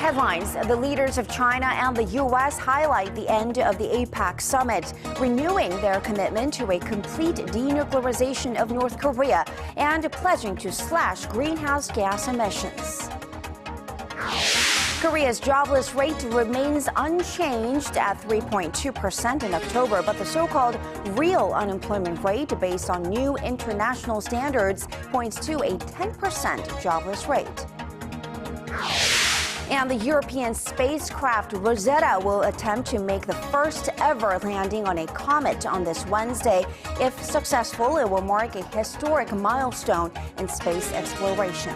headlines, the leaders of China and the U.S. highlight the end of the APEC Summit, renewing their commitment to a complete denuclearization of North Korea and pledging to slash greenhouse gas emissions. Korea's jobless rate remains unchanged at 3.2% in October, but the so-called real unemployment rate, based on new international standards, points to a 10% jobless rate. And the European spacecraft Rosetta will attempt to make the first ever landing on a comet on this Wednesday. If successful, it will mark a historic milestone in space exploration.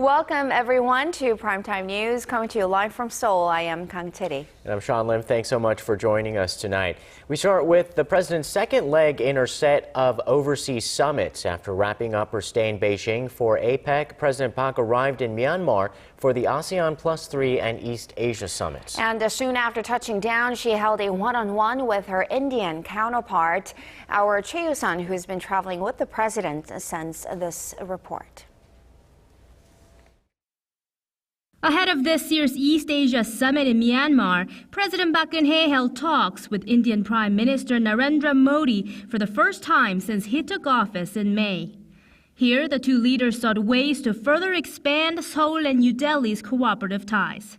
Welcome, everyone, to Primetime News, coming to you live from Seoul. I am Kang Chery. And I'm Sean Lim. Thanks so much for joining us tonight. We start with the president's second leg in her set of overseas summits. After wrapping up her stay in Beijing for APEC, President Park arrived in Myanmar for the ASEAN+3 and East Asia summits. And soon after touching down, she held a one-on-one with her Indian counterpart. Our Choi Yoo-sun, who's been traveling with the president, sends this report. Ahead of this year's East Asia Summit in Myanmar, President Park Geun-hye held talks with Indian Prime Minister Narendra Modi for the first time since he took office in May. Here, the two leaders sought ways to further expand Seoul and New Delhi's cooperative ties.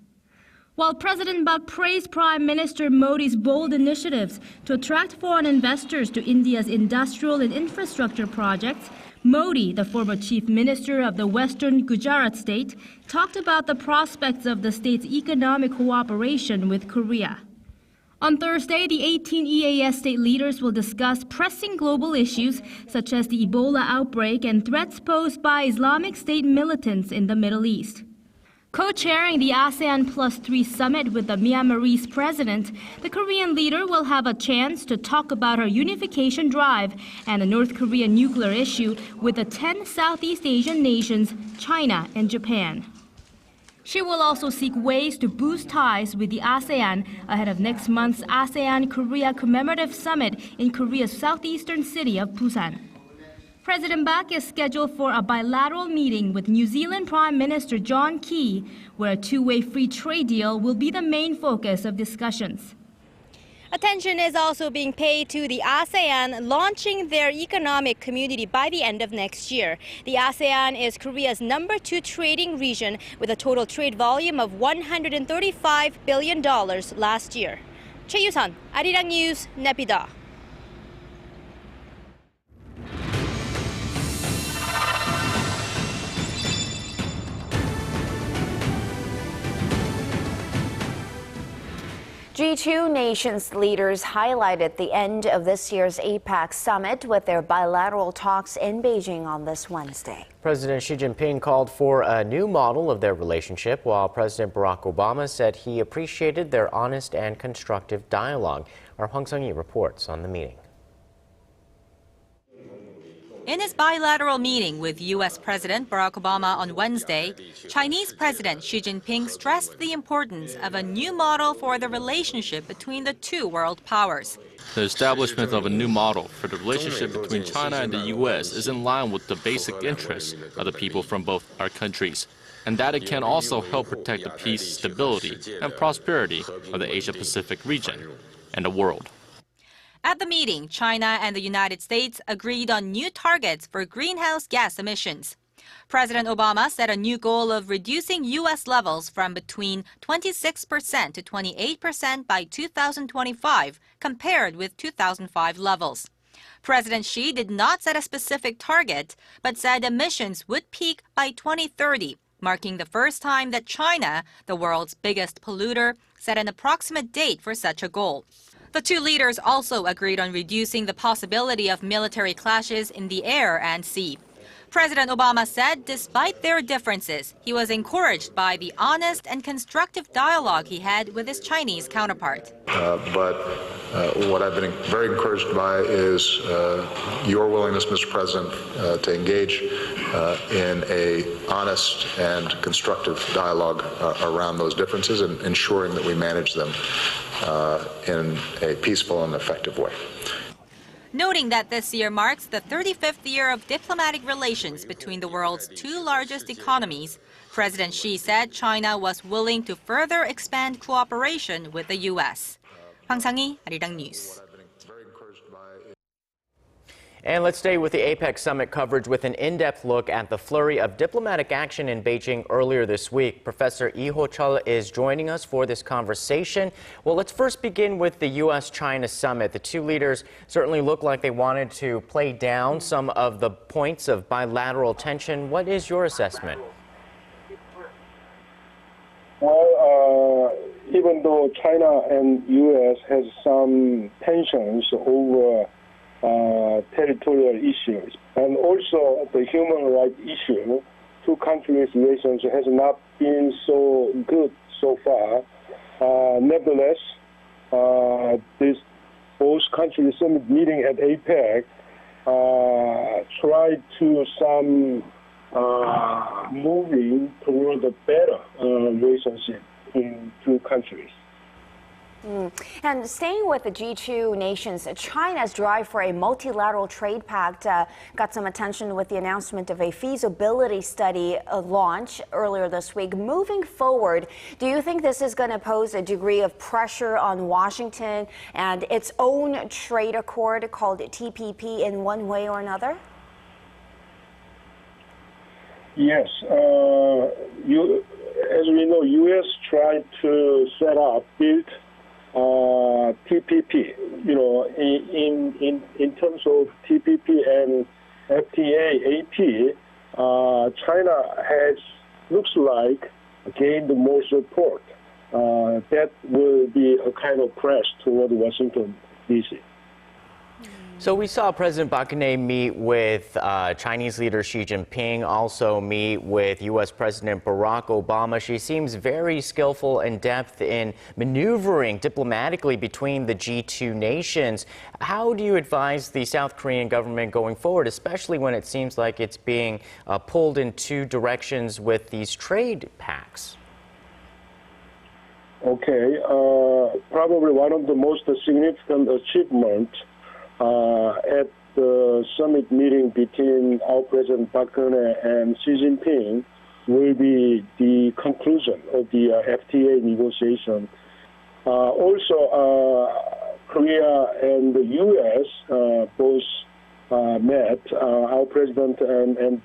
While President Park praised Prime Minister Modi's bold initiatives to attract foreign investors to India's industrial and infrastructure projects, Modi, the former chief minister of the western Gujarat state, talked about the prospects of the state's economic cooperation with Korea. On Thursday, the 18 EAS state leaders will discuss pressing global issues such as the Ebola outbreak and threats posed by Islamic State militants in the Middle East. Co-chairing the ASEAN+3 summit with the Myanmarese president, the Korean leader will have a chance to talk about her unification drive and the North Korean nuclear issue with the 10 Southeast Asian nations, China and Japan. She will also seek ways to boost ties with the ASEAN ahead of next month's ASEAN-Korea commemorative summit in Korea's southeastern city of Busan. President Park is scheduled for a bilateral meeting with New Zealand Prime Minister John Key, where a two-way free trade deal will be the main focus of discussions. Attention is also being paid to the ASEAN launching their economic community by the end of next year. The ASEAN is Korea's #2 trading region with a total trade volume of $135 billion last year. Choi Yoo-sun, Arirang News, Naypyidaw. G2 nations leaders highlighted the end of this year's APEC Summit with their bilateral talks in Beijing on this Wednesday. President Xi Jinping called for a new model of their relationship, while President Barack Obama said he appreciated their honest and constructive dialogue. Our Hwang Sung-yi reports on the meeting. In his bilateral meeting with U.S. President Barack Obama on Wednesday, Chinese President Xi Jinping stressed the importance of a new model for the relationship between the two world powers. The establishment of a new model for the relationship between China and the U.S. is in line with the basic interests of the people from both our countries, and that it can also help protect the peace, stability, and prosperity of the Asia-Pacific region and the world. At the meeting, China and the United States agreed on new targets for greenhouse gas emissions. President Obama set a new goal of reducing U.S. levels from between 26% to 28% by 2025, compared with 2005 levels. President Xi did not set a specific target, but said emissions would peak by 2030, marking the first time that China, the world's biggest polluter, set an approximate date for such a goal. The two leaders also agreed on reducing the possibility of military clashes in the air and sea. President Obama said despite their differences, he was encouraged by the honest and constructive dialogue he had with his Chinese counterpart. But What I've been very encouraged by is your willingness, Mr. President, to engage in a honest and constructive dialogue around those differences and ensuring that we manage them in a peaceful and effective way. Noting that this year marks the 35th year of diplomatic relations between the world's two largest economies, President Xi said China was willing to further expand cooperation with the U.S. 황상희, Arirang News. And let's stay with the APEC Summit coverage with an in-depth look at the flurry of diplomatic action in Beijing earlier this week. Professor Lee Ho-chul is joining us for this conversation. Well, let's first begin with the U.S.-China summit. The two leaders certainly look like they wanted to play down some of the points of bilateral tension. What is your assessment? Well, even though China and U.S. has some tensions over territorial issues and also the human rights issue, two countries' relations has not been so good so far. Nevertheless, this both countries' summit meeting at APEC tried to some moving toward a better relationship in two countries. And staying with the G2 nations, China's drive for a multilateral trade pact got some attention with the announcement of a feasibility study launch earlier this week. Moving forward, do you think this is going to pose a degree of pressure on Washington and its own trade accord called TPP in one way or another? Yes. As we know, U.S. tried to build TPP. You know, in terms of TPP and FTA, AP, China looks like gained more support. That will be a kind of press toward Washington, D.C. So we saw President Park Geun-hye meet with Chinese leader Xi Jinping, also meet with U.S. President Barack Obama. She seems very skillful and deft in maneuvering diplomatically between the G2 nations. How do you advise the South Korean government going forward, especially when it seems like it's being pulled in two directions with these trade pacts? Okay, probably one of the most significant achievements at the summit meeting between our President Park Geun-hye and Xi Jinping will be the conclusion of the FTA negotiation. Also, Korea and the U.S. both met. Our President and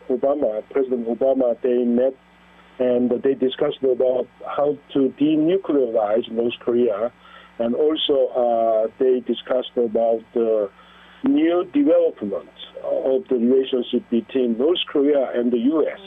Obama, President Obama, they met and they discussed about how to denuclearize North Korea. And also, they discussed about the new development of the relationship between North Korea and the U.S.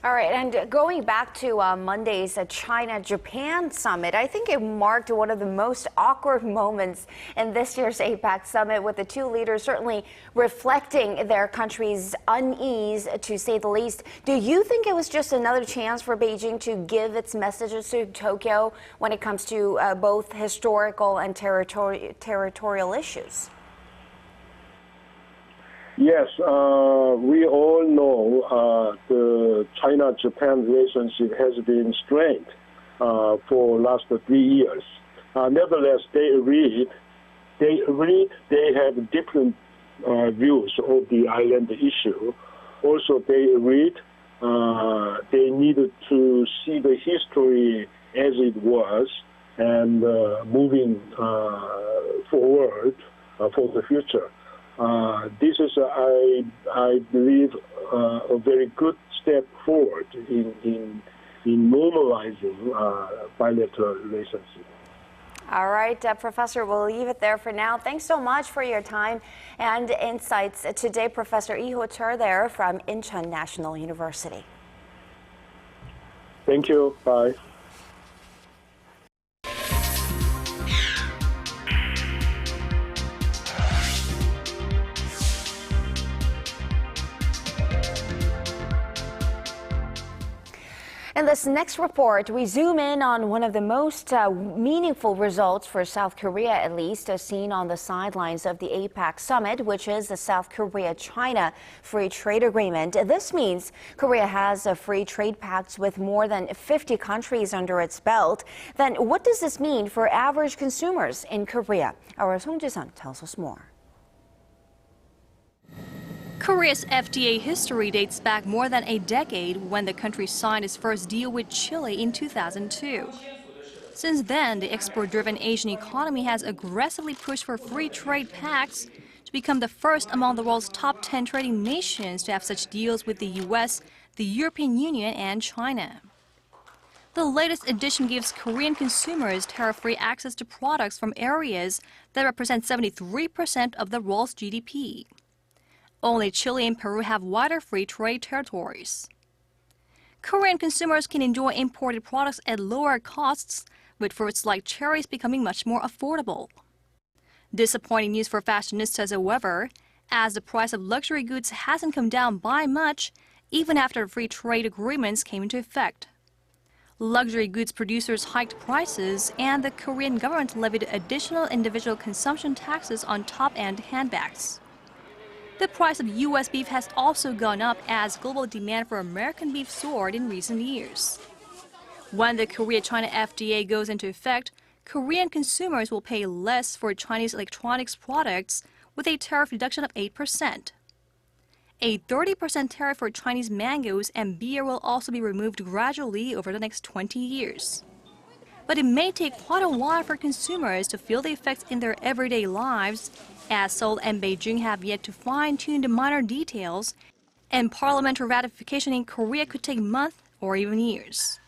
All right, and going back to Monday's China-Japan summit, I think it marked one of the most awkward moments in this year's APEC summit, with the two leaders certainly reflecting their country's unease, to say the least. Do you think it was just another chance for Beijing to give its messages to Tokyo when it comes to both historical and territorial issues? Yes, we all know the China-Japan relationship has been strained for last 3 years. Nevertheless, they agreed they have different views of the island issue. Also, they agreed they needed to see the history as it was and moving forward for the future. This is, I believe, a very good step forward in normalizing bilateral relationship. All right, Professor, we'll leave it there for now. Thanks so much for your time and insights today, Professor Lee Ho-chul there from Incheon National University. Thank you. Bye. In this next report, we zoom in on one of the most meaningful results for South Korea, at least, as seen on the sidelines of the APEC Summit, which is the South Korea-China Free Trade Agreement. This means Korea has a free trade pact with more than 50 countries under its belt. Then what does this mean for average consumers in Korea? Our Song Ji-sun tells us more. Korea's FTA history dates back more than a decade when the country signed its first deal with Chile in 2002. Since then, the export-driven Asian economy has aggressively pushed for free trade pacts to become the first among the world's top 10 trading nations to have such deals with the US, the European Union, and China. The latest edition gives Korean consumers tariff-free access to products from areas that represent 73% of the world's GDP. Only Chile and Peru have wider free trade territories. Korean consumers can enjoy imported products at lower costs, with fruits like cherries becoming much more affordable. Disappointing news for fashionistas, however, as the price of luxury goods hasn't come down by much, even after free trade agreements came into effect. Luxury goods producers hiked prices, and the Korean government levied additional individual consumption taxes on top-end handbags. The price of U.S. beef has also gone up as global demand for American beef soared in recent years. When the Korea-China FTA goes into effect, Korean consumers will pay less for Chinese electronics products with a tariff reduction of 8%. A 30% tariff for Chinese mangoes and beer will also be removed gradually over the next 20 years. But it may take quite a while for consumers to feel the effects in their everyday lives, as Seoul and Beijing have yet to fine-tune the minor details, and parliamentary ratification in Korea could take months or even years.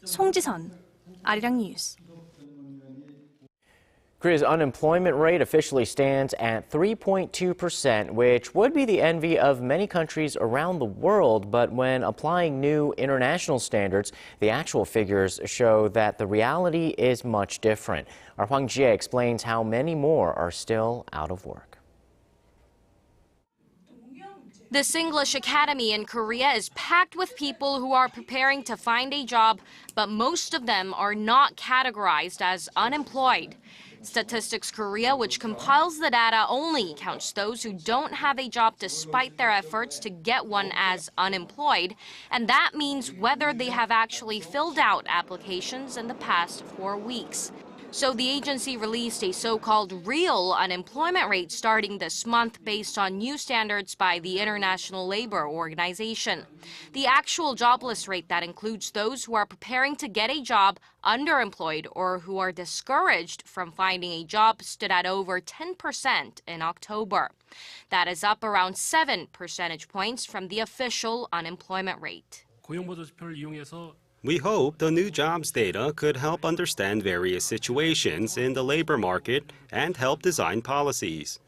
Song Ji-sun, Arirang News. Korea's unemployment rate officially stands at 3.2%, which would be the envy of many countries around the world. But when applying new international standards, the actual figures show that the reality is much different. Our Hwang Jie explains how many more are still out of work. The Singlish Academy in Korea is packed with people who are preparing to find a job, but most of them are not categorized as unemployed. Statistics Korea, which compiles the data, only counts those who don't have a job despite their efforts to get one as unemployed, and that means whether they have actually filled out applications in the past 4 weeks. So the agency released a so-called real unemployment rate starting this month based on new standards by the International Labor Organization. The actual jobless rate that includes those who are preparing to get a job, underemployed, or who are discouraged from finding a job stood at over 10% in October. That is up around 7 percentage points from the official unemployment rate. We hope the new jobs data could help understand various situations in the labor market and help design policies.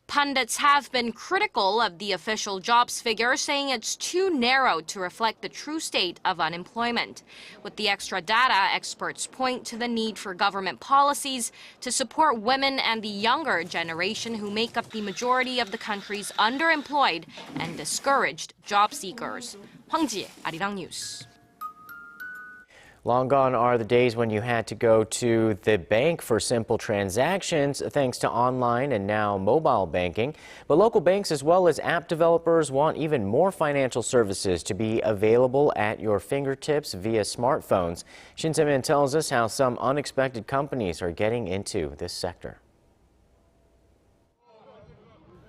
Pundits have been critical of the official jobs figure, saying it's too narrow to reflect the true state of unemployment. With the extra data, experts point to the need for government policies to support women and the younger generation who make up the majority of the country's underemployed and discouraged job seekers. Hwang Ji, Arirang News. Long gone are the days when you had to go to the bank for simple transactions, thanks to online and now mobile banking. But local banks as well as app developers want even more financial services to be available at your fingertips via smartphones. Shin Se-min tells us how some unexpected companies are getting into this sector.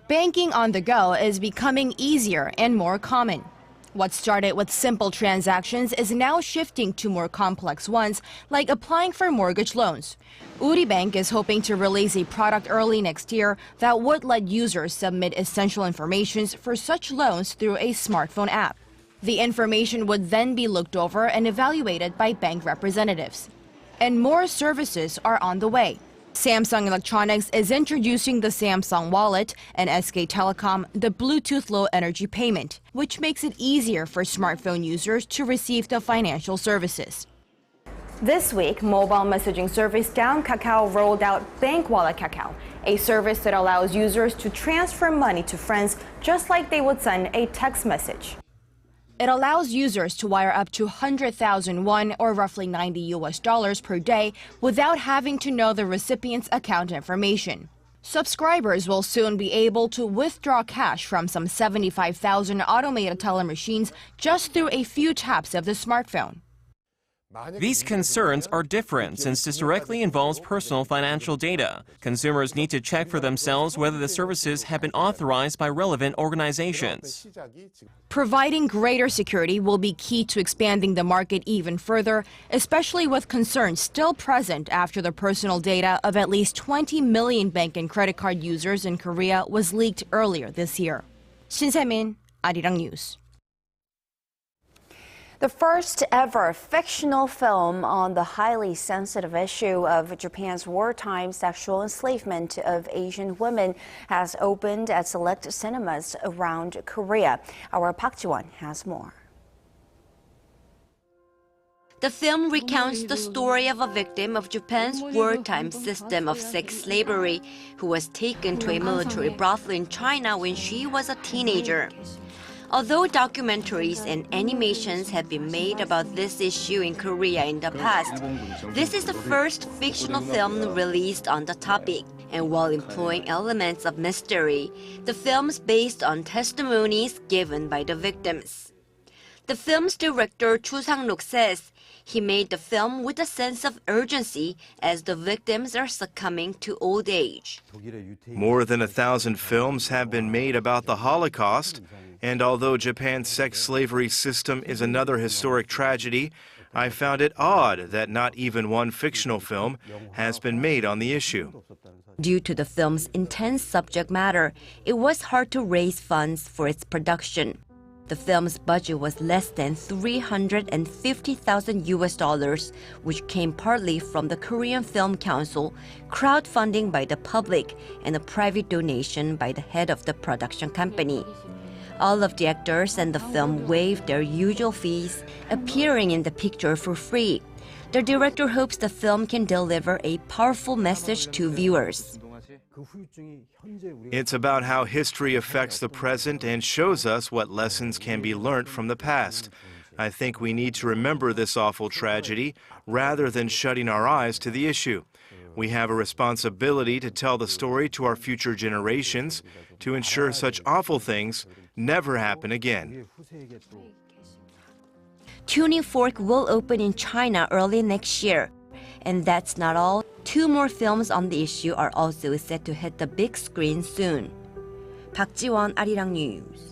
Banking on the go is becoming easier and more common. What started with simple transactions is now shifting to more complex ones, like applying for mortgage loans. Uri Bank is hoping to release a product early next year that would let users submit essential information for such loans through a smartphone app. The information would then be looked over and evaluated by bank representatives. And more services are on the way. Samsung Electronics is introducing the Samsung Wallet, and SK Telecom the Bluetooth Low Energy Payment, which makes it easier for smartphone users to receive the financial services. This week, mobile messaging service Down Kakao rolled out Bank Wallet Kakao, a service that allows users to transfer money to friends just like they would send a text message. It allows users to wire up to 100,000 won, or roughly $90 per day, without having to know the recipient's account information. Subscribers will soon be able to withdraw cash from some 75,000 automated teller machines just through a few taps of the smartphone. These concerns are different since this directly involves personal financial data. Consumers need to check for themselves whether the services have been authorized by relevant organizations. Providing greater security will be key to expanding the market even further, especially with concerns still present after the personal data of at least 20 million bank and credit card users in Korea was leaked earlier this year. Shin Se-min, Arirang News. The first ever fictional film on the highly sensitive issue of Japan's wartime sexual enslavement of Asian women has opened at select cinemas around Korea. Our Park Ji-won has more. The film recounts the story of a victim of Japan's wartime system of sex slavery who was taken to a military brothel in China when she was a teenager. Although documentaries and animations have been made about this issue in Korea in the past, this is the first fictional film released on the topic. And while employing elements of mystery, the film's based on testimonies given by the victims. The film's director Chu Sang-luk says he made the film with a sense of urgency as the victims are succumbing to old age. More than 1,000 films have been made about the Holocaust, and although Japan's sex slavery system is another historic tragedy, I found it odd that not even one fictional film has been made on the issue. Due to the film's intense subject matter, it was hard to raise funds for its production. The film's budget was less than $350,000, which came partly from the Korean Film Council, crowdfunding by the public, and a private donation by the head of the production company. All of the actors in the film waived their usual fees, appearing in the picture for free. The director hopes the film can deliver a powerful message to viewers. It's about how history affects the present and shows us what lessons can be learned from the past. I think we need to remember this awful tragedy rather than shutting our eyes to the issue. We have a responsibility to tell the story to our future generations to ensure such awful things never happen again. Tuning Fork will open in China early next year. And that's not all. 2 more films on the issue are also set to hit the big screen soon. Park Ji-won, Arirang News.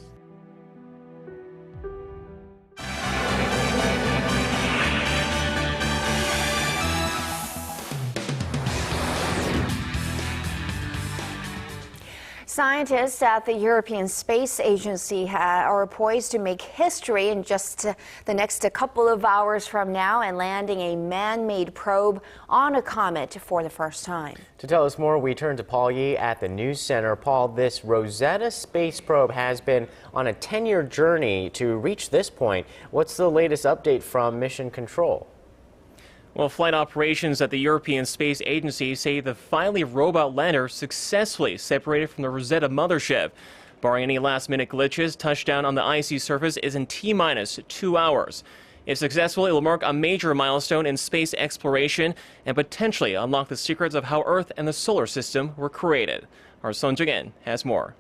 Scientists at the European Space Agency are poised to make history in just the next couple of hours from now and landing a man-made probe on a comet for the first time. To tell us more, we turn to Paul Yi at the News Center. Paul, this Rosetta space probe has been on a 10-year journey to reach this point. What's the latest update from Mission Control? Well, flight operations at the European Space Agency say the finally robot lander successfully separated from the Rosetta mothership. Barring any last-minute glitches, touchdown on the icy surface is in T-minus 2 hours. If successful, it will mark a major milestone in space exploration and potentially unlock the secrets of how Earth and the solar system were created. Our Son Jung-in has more.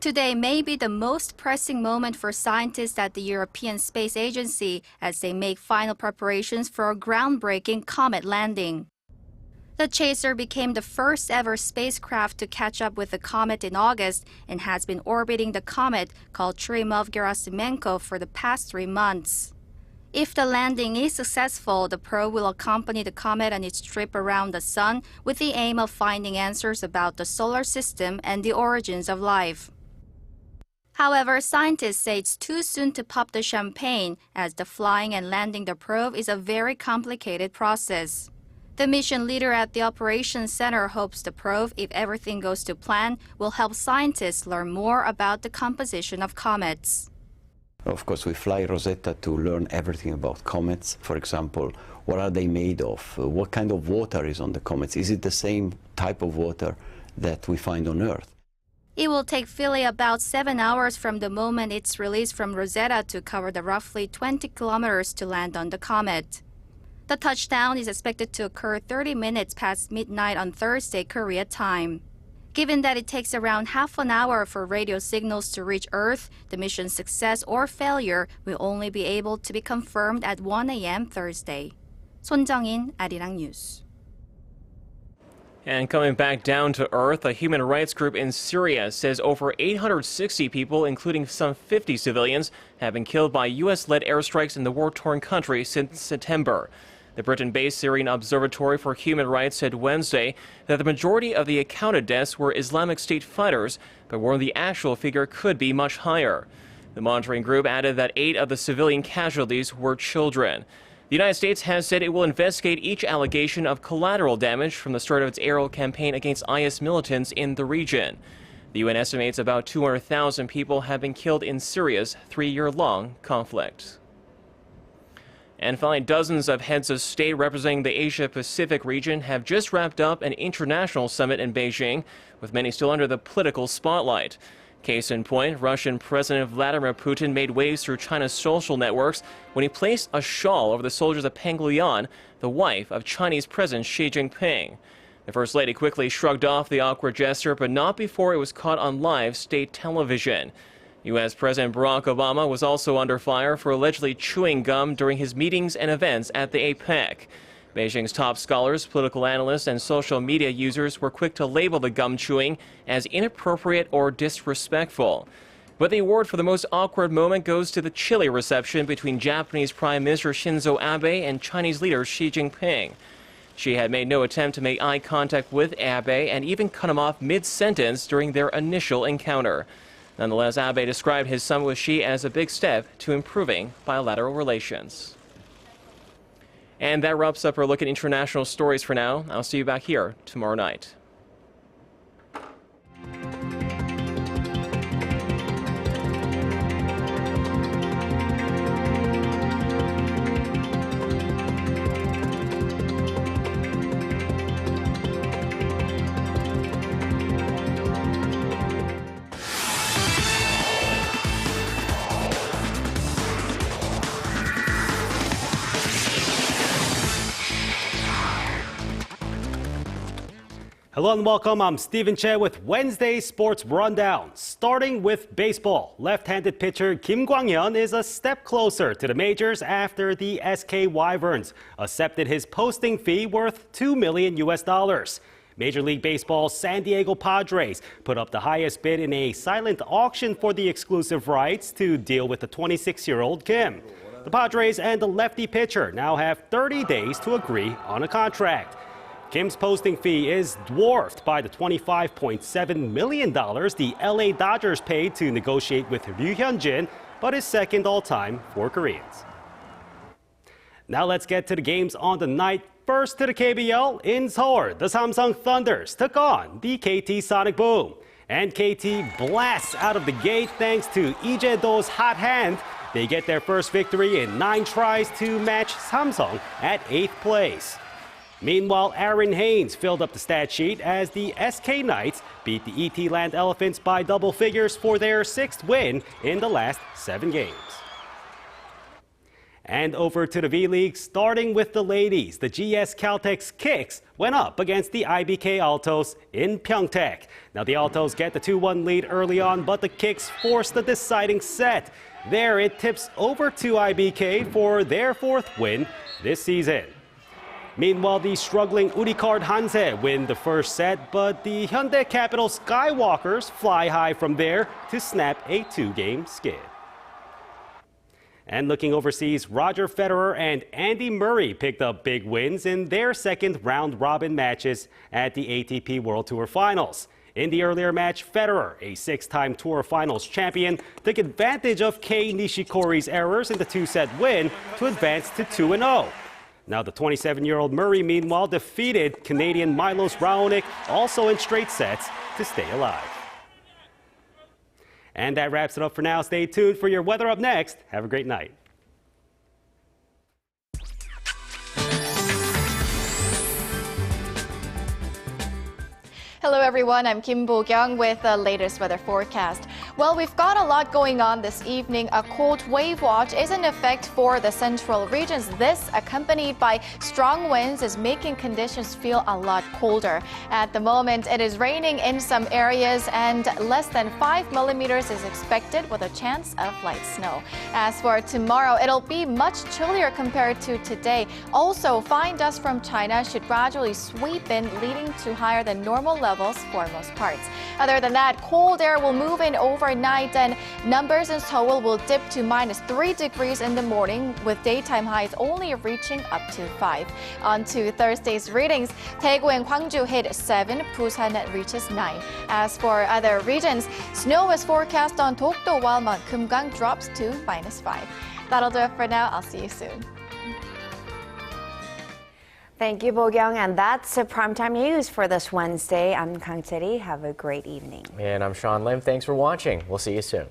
Today may be the most pressing moment for scientists at the European Space Agency as they make final preparations for a groundbreaking comet landing. The Chaser became the first ever spacecraft to catch up with the comet in August and has been orbiting the comet called Churyumov-Gerasimenko for the past 3 months. If the landing is successful, the probe will accompany the comet on its trip around the sun with the aim of finding answers about the solar system and the origins of life. However, scientists say it's too soon to pop the champagne, as the flying and landing the probe is a very complicated process. The mission leader at the Operations Center hopes the probe, if everything goes to plan, will help scientists learn more about the composition of comets. Of course, we fly Rosetta to learn everything about comets. For example, what are they made of? What kind of water is on the comets? Is it the same type of water that we find on Earth? It will take Philly about 7 hours from the moment it's released from Rosetta to cover the roughly 20 kilometers to land on the comet. The touchdown is expected to occur 30 minutes past midnight on Thursday, Korea time. Given that it takes around half an hour for radio signals to reach Earth, the mission's success or failure will only be able to be confirmed at 1 a.m. Thursday. 손정인, Arirang News. And coming back down to earth, a human rights group in Syria says over 860 people, including some 50 civilians, have been killed by U.S.-led airstrikes in the war-torn country since September. The Britain-based Syrian Observatory for Human Rights said Wednesday that the majority of the accounted deaths were Islamic State fighters, but warned the actual figure could be much higher. The monitoring group added that 8 of the civilian casualties were children. The United States has said it will investigate each allegation of collateral damage from the start of its aerial campaign against IS militants in the region. The UN estimates about 200,000 people have been killed in Syria's 3-year-long conflict. And finally, dozens of heads of state representing the Asia-Pacific region have just wrapped up an international summit in Beijing, with many still under the political spotlight. Case in point, Russian President Vladimir Putin made waves through China's social networks when he placed a shawl over the soldiers of Peng Liyuan, the wife of Chinese President Xi Jinping. The First Lady quickly shrugged off the awkward gesture, but not before it was caught on live state television. U.S. President Barack Obama was also under fire for allegedly chewing gum during his meetings and events at the APEC. Beijing's top scholars, political analysts, and social media users were quick to label the gum chewing as inappropriate or disrespectful. But the award for the most awkward moment goes to the chilly reception between Japanese Prime Minister Shinzo Abe and Chinese leader Xi Jinping. She had made no attempt to make eye contact with Abe and even cut him off mid-sentence during their initial encounter. Nonetheless, Abe described his summit with Xi as a big step to improving bilateral relations. And that wraps up our look at international stories for now. I'll see you back here tomorrow night. Hello and welcome. I'm Stephen Che with Wednesday Sports Rundown. Starting with baseball, left-handed pitcher Kim Kwang-hyun is a step closer to the majors after the SK Wyverns accepted his posting fee worth $2 million. Major League Baseball's San Diego Padres put up the highest bid in a silent auction for the exclusive rights to deal with the 26-year-old Kim. The Padres and the lefty pitcher now have 30 days to agree on a contract. Kim's posting fee is dwarfed by the $25.7 million the LA Dodgers paid to negotiate with Ryu Hyun-jin, but is second all-time for Koreans. Now let's get to the games on the night. First to the KBL in Seoul, the Samsung Thunders took on the KT Sonic Boom. And KT blasts out of the gate thanks to Lee Jae-do's hot hand. They get their first victory in 9 tries to match Samsung at 8th place. Meanwhile, Aaron Haynes filled up the stat sheet as the SK Knights beat the ET Land Elephants by double figures for their 6th win in the last 7 games. And over to the V-League, starting with the ladies, the GS Caltex Kicks went up against the IBK Altos in Pyeongtaek. Now the Altos get the 2-1 lead early on, but the Kicks forced the deciding set. There it tips over to IBK for their 4th win this season. Meanwhile, the struggling Uricard Hanse win the first set, but the Hyundai Capital Skywalkers fly high from there to snap a 2-game skid. And looking overseas, Roger Federer and Andy Murray picked up big wins in their second round-robin matches at the ATP World Tour Finals. In the earlier match, Federer, a 6-time Tour Finals champion, took advantage of Kei Nishikori's errors in the 2-set win to advance to 2-0. Now the 27-year-old Murray, meanwhile, defeated Canadian Milos Raonic, also in straight sets, to stay alive. And that wraps it up for now. Stay tuned for your weather up next. Have a great night. Hello everyone, I'm Kim Bo-kyung with the latest weather forecast. Well, we've got a lot going on this evening. A cold wave watch is in effect for the central regions. This, accompanied by strong winds, is making conditions feel a lot colder. At the moment, it is raining in some areas and less than 5 millimeters is expected with a chance of light snow. As for tomorrow, it'll be much chillier compared to today. Also, fine dust from China should gradually sweep in, leading to higher than normal levels for most parts. Other than that, cold air will move in overnight and numbers in Seoul will dip to -3 degrees in the morning, with daytime highs only reaching up to 5. On to Thursday's readings, Daegu and Gwangju hit 7, Busan reaches 9. As for other regions, snow is forecast on Dokdo while Mount Kumgang drops to -5. That'll do it for now. I'll see you soon. Thank you, Bo-kyung, and that's Primetime News for this Wednesday. I'm Kang Chery. Have a great evening. And I'm Sean Lim. Thanks for watching. We'll see you soon.